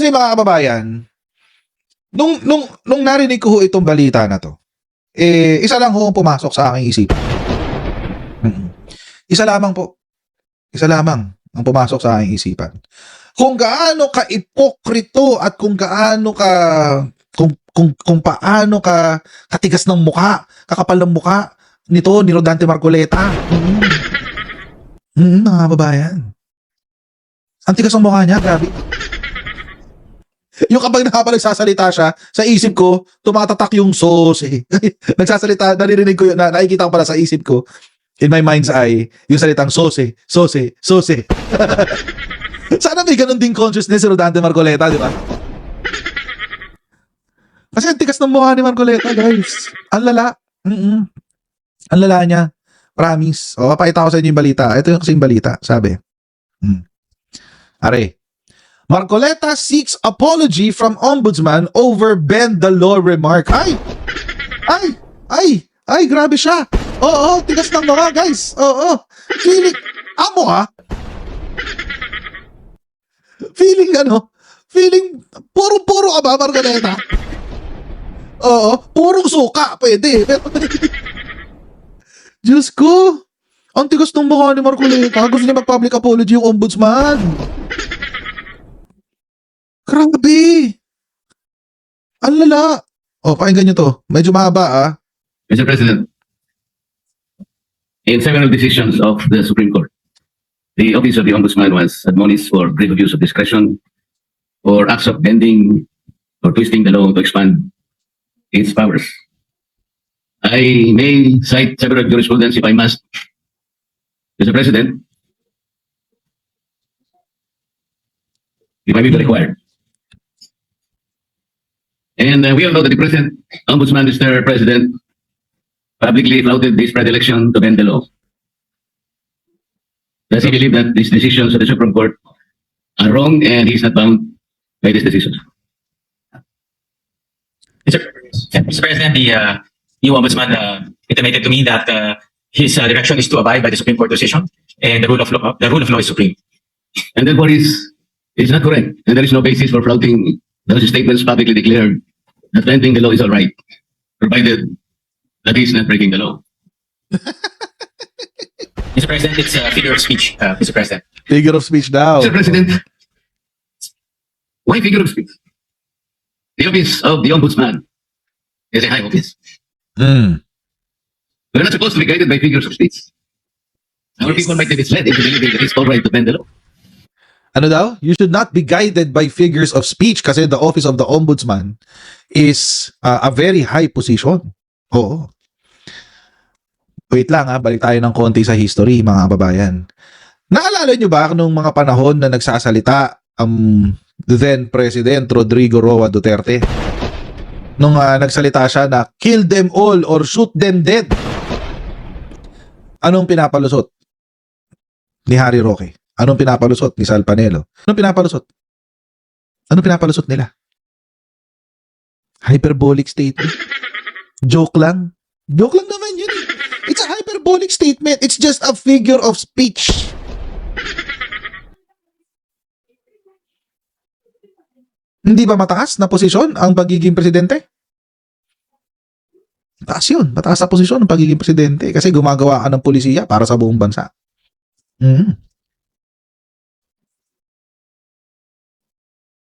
Kasi mga kababayan, nung narinig ko ho itong balita na to, isa lang ho ang pumasok sa aking isipan. Isa lamang po. Isa lamang ang pumasok sa aking isipan. Kung gaano ka ipokrito at kung gaano ka kung paano ka katigas ng mukha, kakapal ng mukha nito ni Rodante Marcoleta. Mga kababayan. Ang tigas ng mukha niya, grabe. Yung kapag nagsasalita siya, sa isip ko, tumatatak yung sauce. Nagsasalita, naririnig ko yun, nakikita ko pala sa isip ko, in my mind's eye, yung salitang sauce. Sana may ganun din consciousness si Rodante Marcoleta, di ba? Kasi ang tigas ng mukha ni Marcoleta, guys. Ang lala. Ang lala niya. Promise. O, papakita ko sa inyo yung balita. Ito yung kasing balita. Sabi. Are. Marcoleta seeks apology from ombudsman over bend the law remark. Ay, grabe siya. Oo, tigas ng mukha, guys. Oo. Feeling, amo ha? Feeling, puro ka ba, Marcoleta? Oo, purong suka, pwede. Pero, Diyos ko, ang tigas ng mukha ni Marcoleta. Gusto niya mag-public apology yung ombudsman. Grabe. Ang lala. O, pakinggan nyo to. Medyo mahaba, Mr. President, in several decisions of the Supreme Court, the Office of the Ombudsman was admonished for grave abuse of discretion or acts of bending or twisting the law to expand its powers. I may cite several jurisprudence if I must, Mr. President, if I may be required. And we all know that the present Ombudsman, Mr. President, publicly flouted this predilection to bend the law. Does he believe that these decisions of the Supreme Court are wrong and he is not bound by these decisions? Mr. President, the new ombudsman intimated to me that his direction is to abide by the Supreme Court decision and the rule of law is supreme. And therefore is not correct, and there is no basis for flouting those statements publicly declared that bending the law is all right, provided that he is not breaking the law. Mr. President, it's a figure of speech, Mr. President. Figure of speech daw. Mr. President, why figure of speech? The office of the Ombudsman is a high office. We're not supposed to be guided by figures of speech. Our people might be misled into believing that it's all right to bend the law. Ano daw? You should not be guided by figures of speech kasi the office of the ombudsman is a very high position. Oo. Wait lang balik tayo ng konti sa history, mga kababayan. Naalala nyo ba nung mga panahon na nagsasalita ang then President Rodrigo Roa Duterte? Nung nagsalita siya na kill them all or shoot them dead. Anong pinapalusot ni Harry Roque? Anong pinapalusot ni Sal Panelo? Anong pinapalusot nila? Hyperbolic statement. Joke lang. Joke lang naman yun. It's a hyperbolic statement. It's just a figure of speech. Hindi ba mataas na posisyon ang pagiging presidente? Mataas yun. Mataas na posisyon ang pagiging presidente kasi gumagawa ka ng pulisiya para sa buong bansa.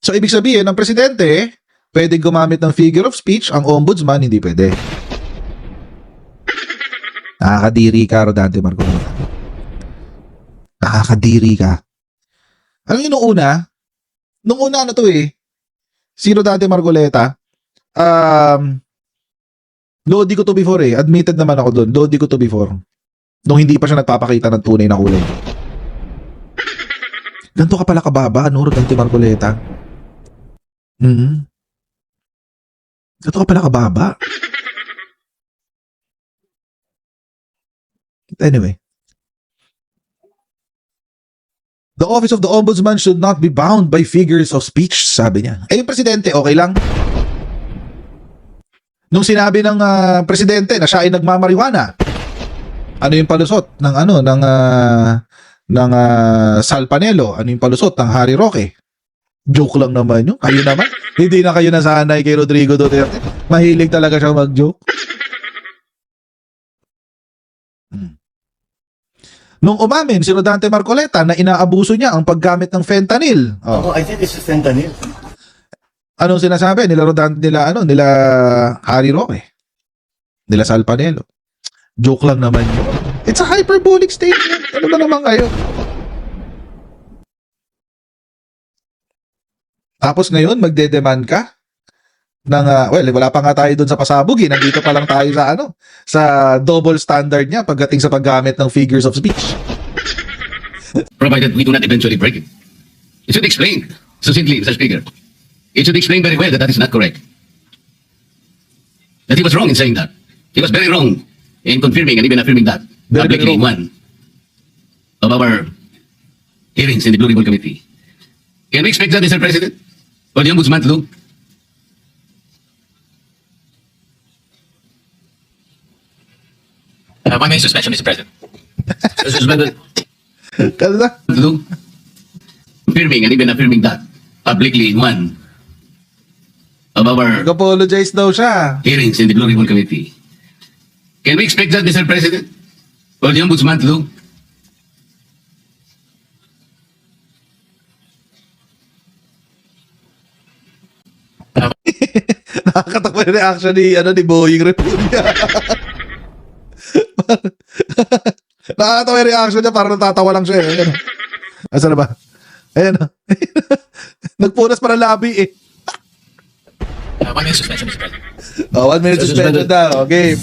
So, ibig sabihin, ang presidente, pwedeng gumamit ng figure of speech, ang ombudsman, hindi pwede. Nakakadiri ka, Rodante Marcoleta. Nakakadiri ka. Alam niyo, nung una na to si Rodante Marcoleta, lodi ko to before admitted naman ako doon, lodi ko to before. Nung hindi pa siya nagpapakita ng tunay na kulay. Ganito ka pala kababa, Rodante Marcoleta. Ganito ka pala kababa. Anyway. The office of the ombudsman should not be bound by figures of speech, sabi niya. Yung presidente, okay lang. Nung sinabi ng presidente na siya ay nagmamariwana, ano yung palusot ng ng Sal Panelo? Ano yung palusot ng Harry Roque? Joke lang naman yun. Kayo naman. Hindi na kayo nasanay kay Rodrigo Duterte. Mahilig talaga siya mag-joke. Nung umamin si Rodante Marcoleta na inaabuso niya ang paggamit ng fentanyl. Oh. Oh, I think this is fentanyl. Anong sinasabi? Nila Rodante, nila Harry Roque. Nila Sal Panelo. Joke lang naman yun. It's a hyperbolic statement. Ano ba naman kayo? Tapos ngayon, magde-demand ka ng, well, wala pa nga tayo doon sa pasabog, nandito pa lang tayo sa sa double standard niya pagdating sa paggamit ng figures of speech. Provided we do not eventually break it. It should explain succinctly, Mr. Speaker. It should explain very well that that is not correct. That he was wrong in saying that. He was very wrong in confirming and even affirming that Very, very publicly in wrong. one of our hearings in the Blue Ribbon Committee. Can we expect that, Mr. President? For the Ombudsman to do? 1 minute suspension, Mr. President. Suspended Kasi na, to do? Confirming and even affirming that publicly in one of our nag-apologize daw siya. hearings in the Blue Ribbon Committee. Can we expect that, Mr. President? For the Ombudsman to do? Nakakatawa yung reaction ni Boying Repulia. Nakakatawa yung reaction niya, parang natatawa lang siya. Ayan. Asa na ba? Ayan. Nagpunas pa ng labi eh. 1 minute suspension, Mr. President. 1 minute suspension daw. Okay.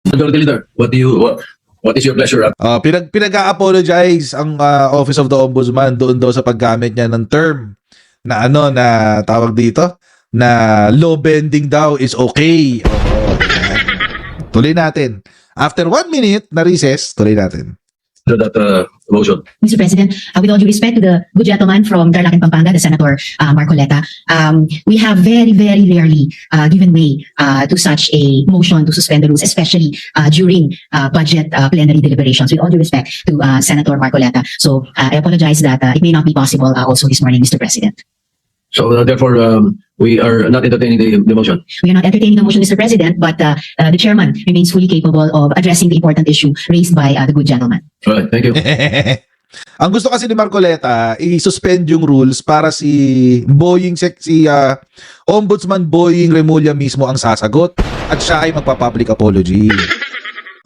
Majority Leader, what is your pleasure? Pinag-a-apologize ang Office of the Ombudsman doon daw sa paggamit niya ng term na na tawag dito na law bending daw is okay. Oo. Yan. Tuloy natin. After 1 minute na recess, tuloy natin. Under that motion. Mr. President, with all due respect to the good gentleman from Tarlac, Pampanga, the Senator Marcoleta, we have very, very rarely given way to such a motion to suspend the rules, especially during budget plenary deliberations. With all due respect to Senator Marcoleta. So I apologize that it may not be possible also this morning, Mr. President. So therefore, we are not entertaining the motion. We are not entertaining the motion, Mr. President, but the chairman remains fully capable of addressing the important issue raised by the good gentleman. All right, thank you. Ang gusto kasi ni Marcoleta, i-suspend yung rules para si Ombudsman Boying Remulla mismo ang sasagot at siya ay magpa-public apology.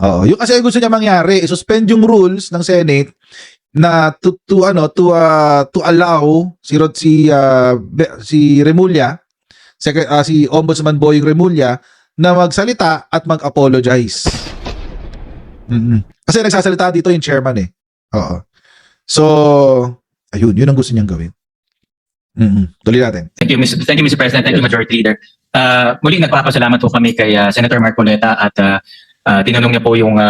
Oo, yung kasi gusto niya mangyari, i-suspend yung rules ng Senate na to allow si Remulla, si Ombudsman Boying Remulla na magsalita at mag-apologize. Kasi nagsasalita dito yung chairman eh. Oo. So, ayun, yun ang gusto niyang gawin. Tuloy natin. Thank you, Mr. President. Thank you, Majority Leader. Muli nagpapasalamat po kami kay Senator Marcoleta at tinanong niya po yung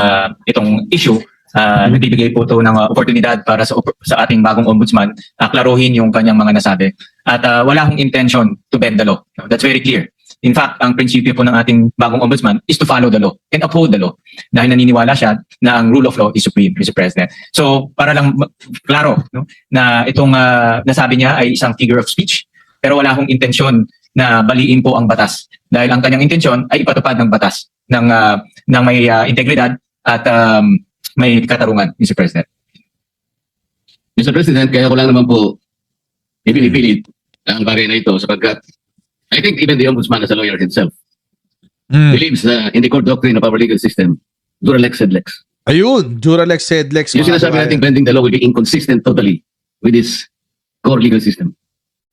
itong issue. Nagbibigay po ito ng oportunidad para sa ating bagong ombudsman klaruhin yung kanyang mga nasabi. At wala akong intention to bend the law. That's very clear. In fact, ang prinsipyo po ng ating bagong ombudsman is to follow the law and uphold the law. Dahil naniniwala siya na ang rule of law is supreme, Mr. President. So, para lang klaro na itong nasabi niya ay isang figure of speech, pero wala akong intensyon na baliin po ang batas. Dahil ang kanyang intensyon ay ipatupad ng batas ng may integridad at may katarungan, Mr. President. Mr. President, kaya ko lang naman po ipinipilit ang bagay na ito sapagkat I think even the Ombudsman as a lawyer himself believes in the core doctrine of our legal system, dura lex sed lex. Ayun, Duralex said Lex. Yung sinasabi natin bending the law will be inconsistent totally with this core legal system.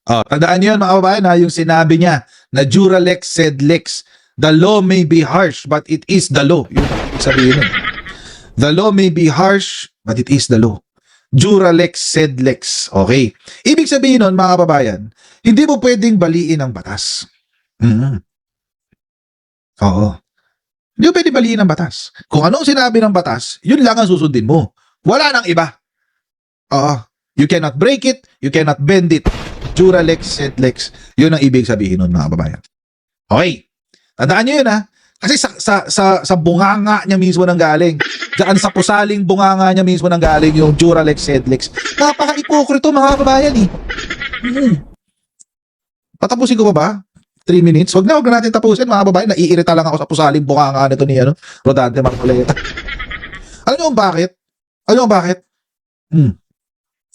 Tandaan niyo yun mga kababayan ha, yung sinabi niya na Duralex said Lex. The law may be harsh but it is the law. Yung sabihin nun. The law may be harsh but it is the law. Duralex sed Lex. Okay. Ibig sabihin nun mga kababayan, hindi mo pwedeng baliin ang batas. Oo. Hindi mo pwedeng baliin ang batas. Kung anong sinabi ng batas, yun lang ang susundin mo. Wala nang iba. Oo. You cannot break it, you cannot bend it. Duralex sed Lex. Yun ang ibig sabihin nun mga kababayan. Okay. Tandaan nyo yun ha. Kasi sa bunganga niya mismo nang galing. Diyan sa pusaling bunganga niya mismo nang galing yung Duralex sed Lex. Napaka-ipokrito mga kababayan eh. Patapusin ko pa ba? 3 minutes? Wag na natin tapusin, mga babae. Naiirita lang ako sa pusaling bukanga nito ni Rodante Marcoleta. Alam niyo kung bakit?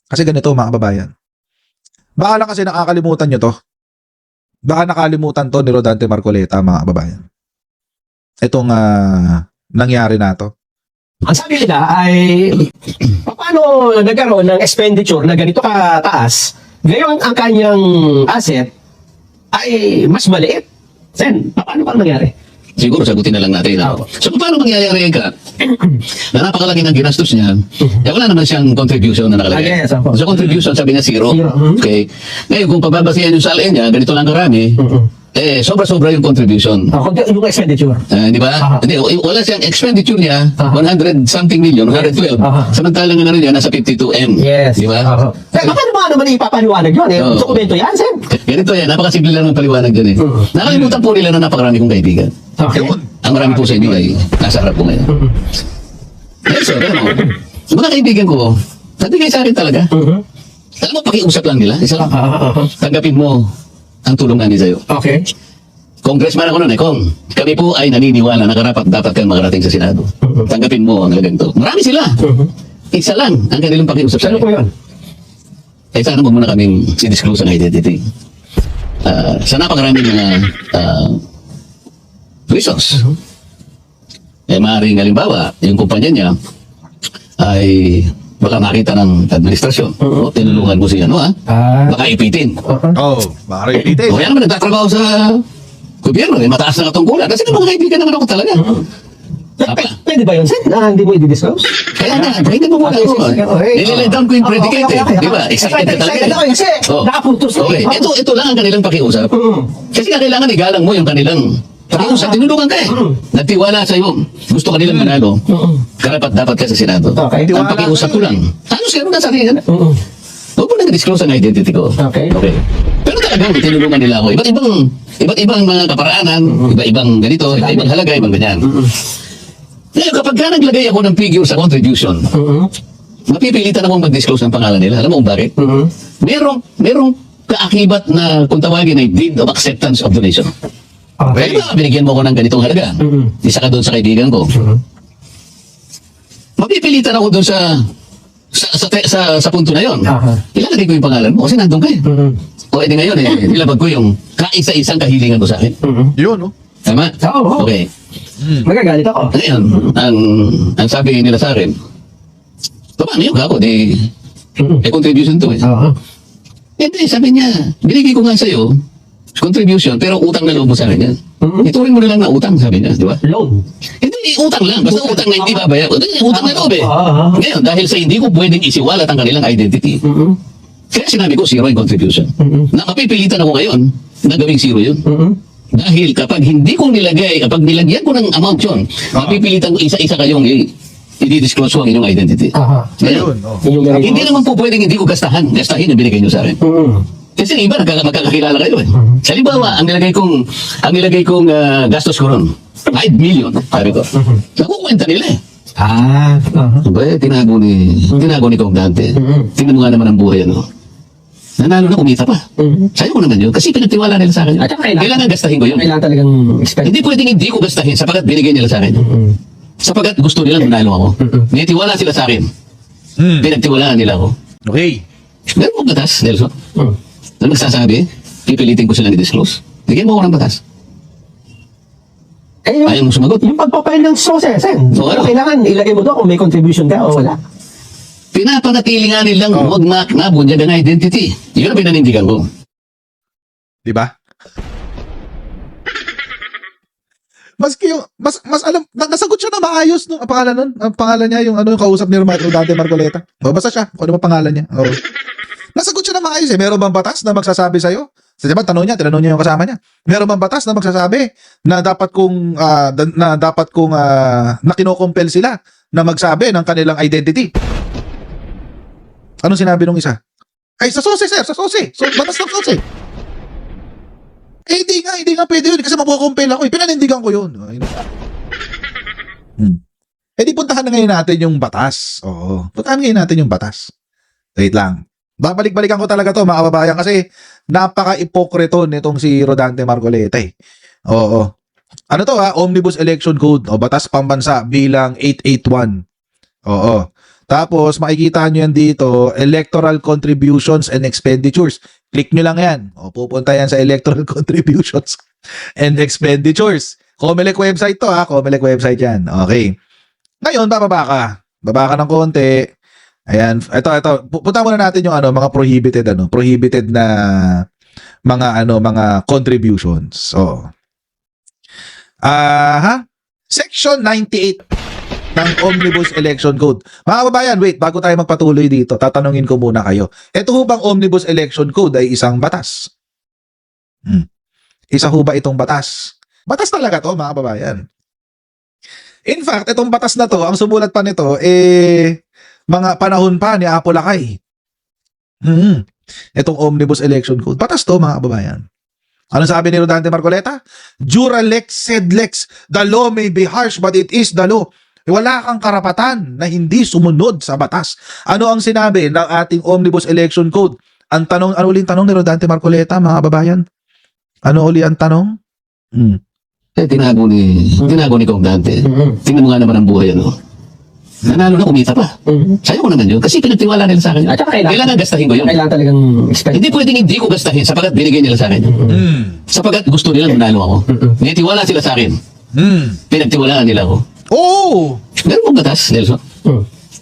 Kasi ganito, mga babayan. Baka lang kasi nakakalimutan nyo to. Baka nakalimutan to ni Rodante Marcoleta, mga babayan. Itong nangyari na to. Ang sabi nila ay, paano nagkaroon ng expenditure na ganito kataas, ngayon ang kanyang asset ay mas maliit. Sen, paano ba nangyari? Siguro sagutin na lang natin. So paano mangyayari ka na napakalaki ng ginastos niya, wala naman siyang contribution na nakalagay. Yes, of course. So contribution sabi niya zero. Zero. Okay. Ngayon kung pagbabasihan yung salin niya, ganito lang karami, sobra-sobra yung contribution. Yung expenditure. Di ba? Hindi, wala siyang expenditure niya, 100 something million, 112. Samantalang nga rin yan, nasa 52M. Yes. Di ba? Paano mo naman ipapaliwanag yun? Oo. Dokumento yan, Sen. Ganito yan, napakasimple lang ng paliwanag dyan eh. Nakalimutan po nila na napakarami kong kaibigan. Okay. Ang marami po sa inyo ay nasa harap ko ngayon. Yes, sir, alam mo, mga kaibigan ko, nagbigay sa akin talaga. Alam mo, pakiusap lang nila. Isa lang. Tanggapin mo ang tulungan ni sa'yo. Okay. Congressman ako noon Kong. Kami po ay naniniwala na karapat dapat kang makarating sa Senado. Tanggapin mo ang halagang to. Marami sila. Isa lang ang kanilang pakiusap sa Ano po akin. yun? Sana mo muna kaming si-disclose ang identity. Sa napakaraming mga reasons. Maaaring halimbawa, yung kumpanya niya ay baka makita ng administrasyon. Tinulungan mo siya, baka ipitin. Baka repeated. O yan naman, nagtatrabaho sa gobyerno, mataas na katungkulan. Kasi mga kaibigan naman ako talaga. Pwede ba yun, Sen? Na hindi mo i-disclose? Kaya na, breakin mo muna ako. Nililay down ko yung predicate. Di ba? Excited ka talaga. Excited ako kasi nakaputos na Okay, ito lang ang kanilang pakiusap. Kasi kailangan igalang mo yung kanilang pakiusap. Tinulungan ka eh. Nagtiwala sa iyo. Gusto ka nilang manalo. Karapat dapat ka sa Senado. Okay. Ang pakiusap ko lang. Ano sila na sa akin? Huwag mo nag-disclose ang identity ko. Okay. Pero talagang tinulungan nila ako. Iba't ibang mga kaparaanan, iba-ibang ganito, iba-ibang halaga, ibang ganyan. Ngayon, kapag ka naglagay ako ng figure sa contribution, mapipilitan akong mag-disclose ng pangalan nila. Alam mo kung bakit? Merong kaakibat na kung tawagin ay deed of acceptance of donation. Okay. Kaya ba, binigyan mo ko ng ganitong halaga? Isa ka doon sa kaibigan ko. Mapipilitan ako doon sa punto na yon. Ilalagay ko yung pangalan mo kasi nandun ka eh. O edi ngayon nilabag ko yung kaisa-isang kahilingan ko sa akin. Yun, no? Tama? Oo. Okay. Magagalit ako. Ngayon, ang sabi nila sa akin, paano yung kako? May contribution to eh. Hindi, sabi niya, binigay ko nga sa'yo, contribution, pero utang na loob mo sa akin yan. Ituring mo na lang na utang, sabi niya, di ba? Loan. Hindi, utang lang. Basta utang na hindi babayad. Utang na loob eh. Ngayon, dahil sa hindi ko pwedeng isiwalat ang kanilang identity, kaya sinabi ko, zero yung contribution. Na mapipilitan ako ngayon na gawing zero yun. Dahil kapag hindi ko nilagay, kapag nilagyan ko ng amount yun, mapipilitan ko isa-isa kayong i-disclose ko ang inyong identity. Ngayon, hindi naman po pwedeng hindi ko gastahin yung binigay nyo sa akin. Kasi iba, magkakakilala kayo eh. Sa halimbawa, ang nilagay kong gastos ko ron, 5 million, sabi ko. Nakukwenta nila eh. Ba, tinago ni Kong Dante. Tingnan mo nga naman ang buhay, nanalo na, kumita pa. Sa'yo ko naman yun. Kasi pinagtiwala nila sa akin. At Kailangan gastahin ko yun. Kailangan talagang expect. Hindi pwedeng hindi ko gastahin sapagat binigay nila sa akin. Sapagat gusto nila manalo ako. Nitiwala sila sa akin. Pinagtiwalaan nila ako. Okay. Meron mong batas, Nelson. Na magsasabi, pipilitin ko silang i-disclose. Bigyan mo ako ng batas. Ayaw mo sumagot. Yung pagpapail ng sources, Sen. Oo, ano? Kailangan ilagay mo doon kung may contribution ka o wala. Pinapanatili nga nilang huwag nabunyag ang identity. Yun ang pinanindigan ko. Di ba? Maski yung, mas alam, nasagot siya na maayos nung ang pangalan niya, yung yung kausap ni Rodante Marcoleta. Basta siya, kung ano ba pangalan niya. Nasagot siya na maayos eh. Meron bang batas na magsasabi sa'yo? So, diba, tinanong niya yung kasama niya. Meron bang batas na magsasabi na dapat kung na kinokompel sila na magsabi ng kanilang identity? Anong sinabi nung isa? Ay, sa sose, sir, sa sose. So, batas ng sose. Hindi nga pwede yun kasi makukumpel ako. Pinanindigan ko yun. Di puntahan na ngayon natin yung batas. Oo. Puntahan ngayon natin yung batas. Wait lang. Babalik-balikan ko talaga to mga kababayan kasi napaka-ipokrito nitong si Rodante Marcoleta eh. Oo. Ano to Omnibus Election Code o Batas Pambansa bilang 881. Oo. Tapos makikita nyo yan dito, Electoral Contributions and Expenditures. Click nyo lang yan. O pupunta yan sa Electoral Contributions and Expenditures. Comelec website to Comelec website yan. Okay. Ngayon, bababa ka. Baba ka ng konti. Ayan, ito. Punta muna natin yung mga prohibited na mga contributions. So, Section 98 ng Omnibus Election Code. Mga kababayan, wait, bago tayo magpatuloy dito, tatanungin ko muna kayo. Ito ho bang Omnibus Election Code ay isang batas? Isa ho ba itong batas? Batas talaga to, mga kababayan. In fact, itong batas na to, ang sumulat pa nito, mga panahon pa ni Apo Lakay. Itong Omnibus Election Code. Batas to, mga kababayan. Ano sabi ni Rodante Marcoleta? Jura lex sed lex. The law may be harsh but it is the law. Wala kang karapatan na hindi sumunod sa batas. Ano ang sinabi ng ating Omnibus Election Code? Ang tanong, ano ulit tanong ni Rodante Marcoleta, mga kababayan? Ano uli ang tanong? Tinago ni Kong Dante. Tingnan mo nga naman ang buhay, Nanalo na, kumita pa. Sayo ko naman yun. Kasi pinagtiwala nila sa akin. At saka Kailangan gastahin ko yun. Kailangan talagang expect. Hindi pwedeng hindi ko gastahin sapagat binigay nila sa akin. Sapagat gusto nila manalo ako. Nitiwala sila sa akin. Pinagtiwalaan nila ako. Oh! Meron pong batas, Nelson.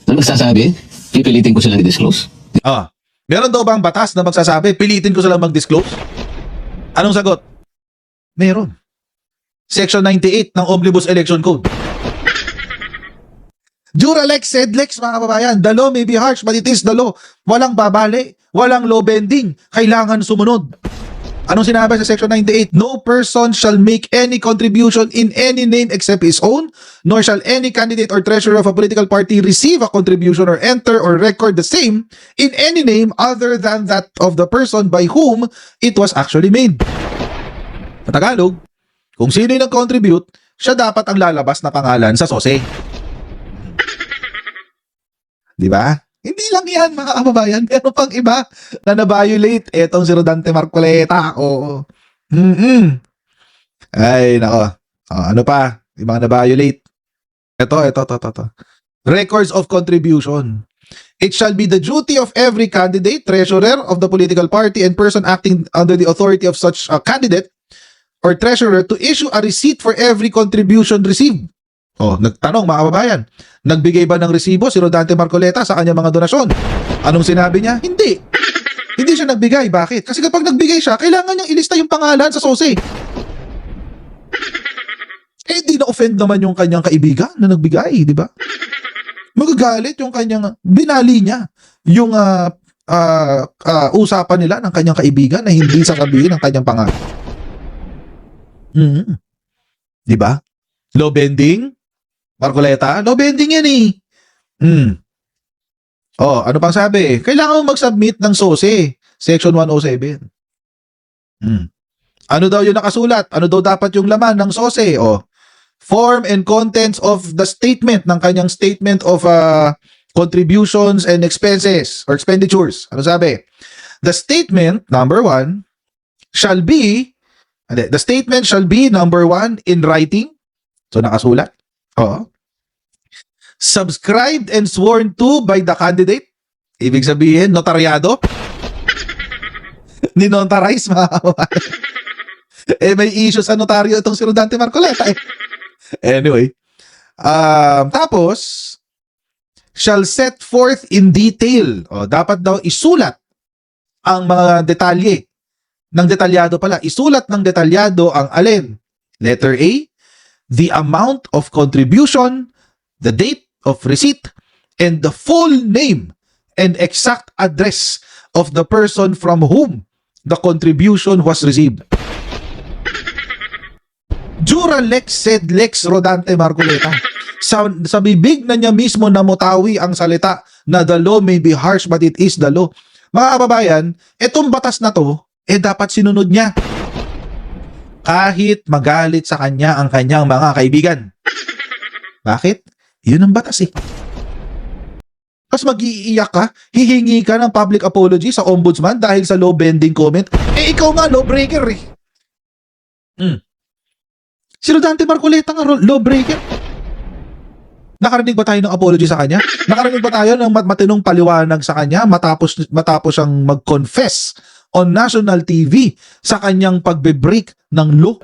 Ano magsasabi? Pipilitin ko silang i-disclose. Meron daw bang batas na magsasabi, pilitin ko silang mag-disclose? Anong sagot? Meron. Section 98 ng Omnibus Election Code. Jura lex sed lex, mga kababayan. The law may be harsh but it is the law. Walang babali, walang law bending. Kailangan sumunod. Anong sinabi sa Section 98? No person shall make any contribution in any name except his own, nor shall any candidate or treasurer of a political party receive a contribution or enter or record the same in any name other than that of the person by whom it was actually made. Sa Tagalog, kung sino yung nag-contribute, siya dapat ang lalabas na pangalan sa SOSE. Di ba? Hindi lang yan, mga kababayan. Meron pang iba na na-violate. Etong si Rodante Marcoleta. Oo. Ay, nako. Ano pa? Yung mga na-violate. Ito. Records of contribution. It shall be the duty of every candidate, treasurer of the political party, and person acting under the authority of such a candidate or treasurer to issue a receipt for every contribution received. Nagtanong, mga kababayan, nagbigay ba ng resibo si Rodante Marcoleta sa kanyang mga donasyon? Anong sinabi niya? Hindi. Hindi siya nagbigay. Bakit? Kasi kapag nagbigay siya, kailangan niyang ilista yung pangalan sa SOSE. Di na-offend naman yung kanyang kaibigan na nagbigay, di ba? Magagalit yung kanyang, binali niya yung usapan nila ng kanyang kaibigan na hindi sasabihin ng kanyang pangalan. Di ba? Law bending? Marcoleta, law bending yan eh. Ano pang sabi? Kailangan mo mag-submit ng SOSE, Section 107. Ano daw yung nakasulat? Ano daw dapat yung laman ng SOSE? Form and contents of the statement, ng kanyang statement of contributions and expenses or expenditures. Ano sabi? The statement, number 1, shall be, the statement shall be, number 1, in writing. So nakasulat. Subscribed and sworn to by the candidate. Ibig sabihin, notaryado. Ninotarize, mga kababayan. May issue sa notaryo itong si Rodante Marcoleta. Anyway. Tapos, shall set forth in detail. Dapat daw isulat ang mga detalye. Ng detalyado pala. Isulat ng detalyado ang alin? Letter A, the amount of contribution, the date of receipt, and the full name and exact address of the person from whom the contribution was received. Jura lex sed lex Rodante Marcoleta. Sa bibig na niya mismo namutawi ang salita na the law may be harsh but it is the law. Mga kababayan, itong batas na to, dapat sinunod niya. Kahit magalit sa kanya ang kanyang mga kaibigan. Bakit? Yun ang batas eh. Kasi Tapos mag-iiyak ka, hihingi ka ng public apology sa ombudsman dahil sa low bending comment. Eh, ikaw nga, law breaker eh. Si Rodante Marcoleta nga, law breaker. Nakarinig ba tayo ng apology sa kanya? Nakarinig ba tayo ng matinong paliwanag sa kanya matapos siyang mag-confess on national TV sa kanyang pagbe-break ng law?